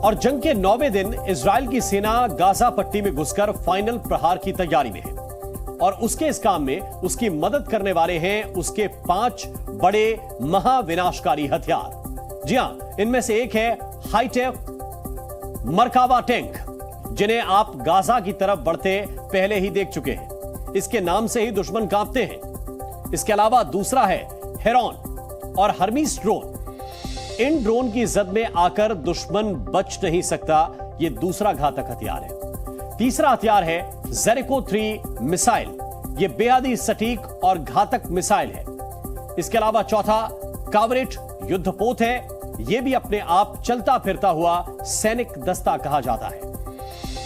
और जंग के 9वें दिन इजराइल की सेना गाजा पट्टी में घुसकर फाइनल प्रहार की तैयारी में है और उसके इस काम में उसकी मदद करने वाले हैं उसके 5 बड़े महाविनाशकारी हथियार। जी हां, इनमें से एक है हाईटेक मरकावा टैंक, जिन्हें आप गाजा की तरफ बढ़ते पहले ही देख चुके हैं। इसके नाम से ही दुश्मन कांपते हैं। इसके अलावा दूसरा है हेरॉन और हर्मीस ड्रोन। इन ड्रोन की जद में आकर दुश्मन बच नहीं सकता, यह दूसरा घातक हथियार है। तीसरा हथियार है जेरिको 3 मिसाइल। यह बेहद सटीक और घातक मिसाइल है। इसके अलावा चौथा कावरेट युद्धपोत है। यह भी अपने आप चलता फिरता हुआ सैनिक दस्ता कहा जाता है।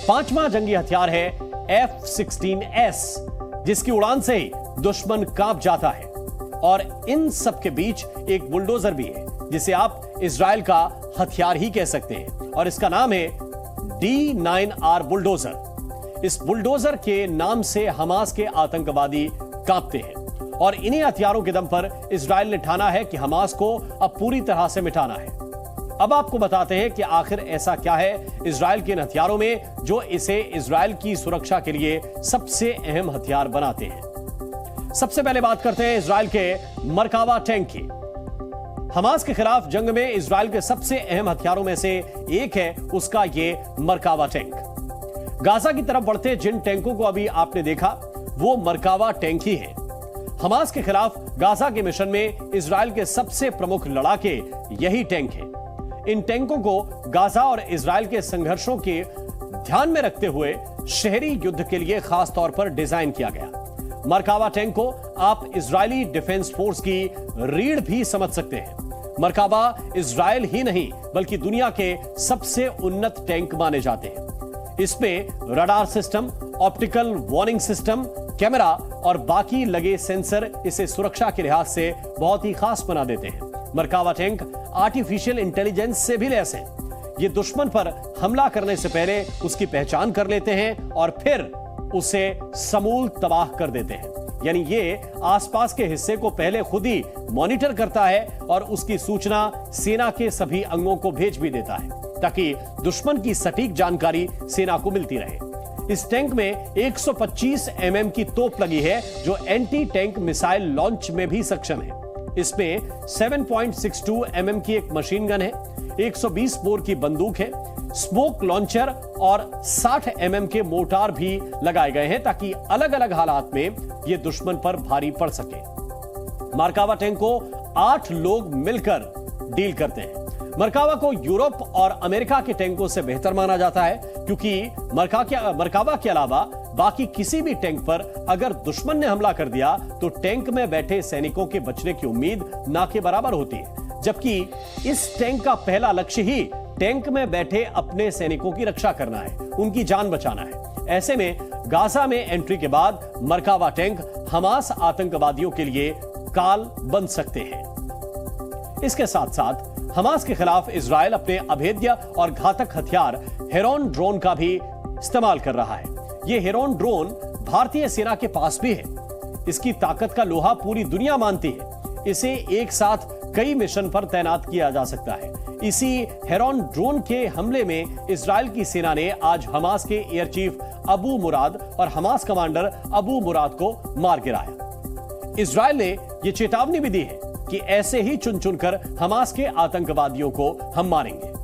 पांचवा जंगी हथियार है F-16S, जिसकी उड़ान से ही दुश्मन कांप जाता है। और इन सब के बीच एक बुलडोजर भी है, जिसे आप इजराइल का हथियार ही कह सकते हैं, और इसका नाम है D9R बुलडोजर। इस बुलडोजर के नाम से हमास के आतंकवादी कांपते हैं और इन्हीं हथियारों के दम पर इजराइल ने ठाना है कि हमास को अब पूरी तरह से मिटाना है। अब आपको बताते हैं कि आखिर ऐसा क्या है इजराइल के इन हथियारों में जो इसे इजराइल की सुरक्षा के लिए सबसे अहम हथियार बनाते हैं। सबसे पहले बात करते हैं इजराइल के मरकावा टैंक की। हमास के खिलाफ जंग में इजराइल के सबसे अहम हथियारों में से एक है उसका ये मरकावा टैंक। गाजा की तरफ बढ़ते जिन टैंकों को अभी आपने देखा वो मरकावा टैंक ही है। हमास के खिलाफ गाजा के मिशन में इजराइल के सबसे प्रमुख लड़ाके यही टैंक हैं। इन टैंकों को गाजा और इजराइल के संघर्षों के ध्यान में रखते हुए शहरी युद्ध के लिए खास तौर पर डिजाइन किया गया। मरकावा टैंक को आप इजरायली डिफेंस फोर्स की रीढ़ भी समझ सकते हैं। मरकावा इजराइल ही नहीं बल्कि दुनिया के सबसे उन्नत टैंक माने जाते हैं। इसमें radar system, optical warning system, camera और बाकी लगे सेंसर इसे सुरक्षा के लिहाज से बहुत ही खास बना देते हैं। मरकावा टैंक आर्टिफिशियल इंटेलिजेंस से भी लैस है। ये दुश्मन पर हमला करने से पहले उसकी पहचान कर लेते हैं और फिर उसे समूल तबाह कर देते हैं। यानी ये आसपास के हिस्से को पहले खुद ही मॉनिटर करता है और उसकी सूचना सेना के सभी अंगों को भेज भी देता है ताकि दुश्मन की सटीक जानकारी सेना को मिलती रहे। इस टैंक में 125 mm की तोप लगी है जो एंटी टैंक मिसाइल लॉन्च में भी सक्षम है। इसमें 7.62 mm की एक मशीन गन है, 120 बोर की बंदूक है, स्मोक लॉन्चर और 60 mm के मोर्टार भी लगाए गए हैं ताकि अलग अलग हालात में यह दुश्मन पर भारी पड़ सके। मरकावा टैंक को 8 लोग मिलकर डील करते हैं। मरकावा को यूरोप और अमेरिका के टैंकों से बेहतर माना जाता है क्योंकि मरकावा के अलावा बाकी किसी भी टैंक पर अगर दुश्मन ने हमला कर दिया तो टैंक में बैठे सैनिकों के बचने की उम्मीद ना के बराबर होती है, जबकि इस टैंक का पहला लक्ष्य ही टैंक में बैठे अपने सैनिकों की रक्षा करना है, उनकी जान बचाना है। ऐसे में गाजा में एंट्री के बाद मरकावा टैंक हमास आतंकवादियों के लिए काल बन सकते हैं। इसके साथ साथ हमास के खिलाफ इजराइल अपने अभेद्य और घातक हथियार हेरॉन ड्रोन का भी इस्तेमाल कर रहा है। यह हेरॉन ड्रोन भारतीय सेना के पास भी है। इसकी ताकत का लोहा पूरी दुनिया मानती है। इसे एक साथ कई मिशन पर तैनात किया जा सकता है। इसी हेरॉन ड्रोन के हमले में इजराइल की सेना ने आज हमास के एयर चीफ अबू मुराद और हमास कमांडर अबू मुराद को मार गिराया। इजराइल ने यह चेतावनी भी दी है कि ऐसे ही चुन चुनकर हमास के आतंकवादियों को हम मारेंगे।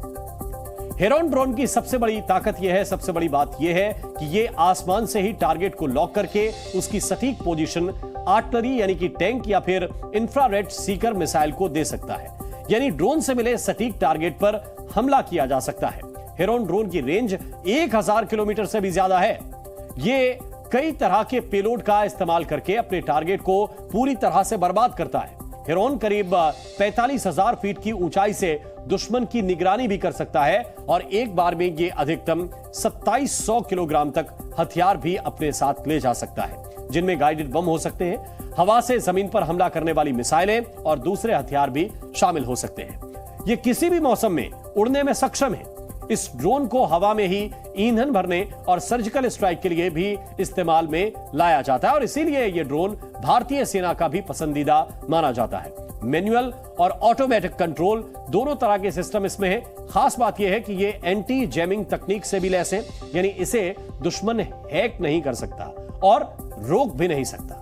हेरॉन ड्रोन की सबसे बड़ी ताकत यह है, सबसे बड़ी बात यह है कि यह आसमान से ही टारगेट को लॉक करके उसकी सटीक पोजीशन आर्टिलरी यानी कि टैंक या फिर इंफ्रारेड सीकर मिसाइल को दे सकता है। यानी ड्रोन से मिले सटीक टारगेट पर हमला किया जा सकता है। हेरॉन ड्रोन की रेंज 1000 किलोमीटर से भी ज्यादा है। यह कई तरह के पेलोड का इस्तेमाल करके अपने टारगेट को पूरी तरह से बर्बाद करता है। हेरॉन करीब 45,000 फीट की ऊंचाई से दुश्मन की निगरानी भी कर सकता है और एक बार में यह अधिकतम 2700 किलोग्राम तक हथियार भी अपने साथ ले जा सकता है, जिनमें गाइडेड बम हो सकते हैं, हवा से जमीन पर हमला करने वाली मिसाइलें और दूसरे हथियार भी शामिल हो सकते हैं। यह किसी भी मौसम में उड़ने में सक्षम है। इस ड्रोन को हवा में ही ईंधन भरने और सर्जिकल स्ट्राइक के लिए भी इस्तेमाल में लाया जाता है और इसीलिए यह ड्रोन भारतीय सेना का भी पसंदीदा माना जाता है। मैनुअल और ऑटोमेटिक कंट्रोल दोनों तरह के सिस्टम इसमें है। खास बात यह है कि ये एंटी जैमिंग तकनीक से भी लैस है, यानी इसे दुश्मन हैक नहीं कर सकता और रोक भी नहीं सकता।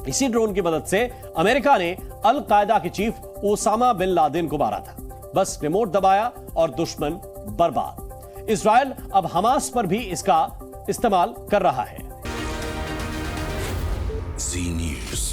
इसी ड्रोन की मदद से अमेरिका ने अल कायदा के चीफ ओसामा बिन लादेन को मारा था। बस रिमोट दबाया और दुश्मन बर्बाद। इजराइल अब हमास पर भी इसका इस्तेमाल कर रहा है। जी न्यूज़।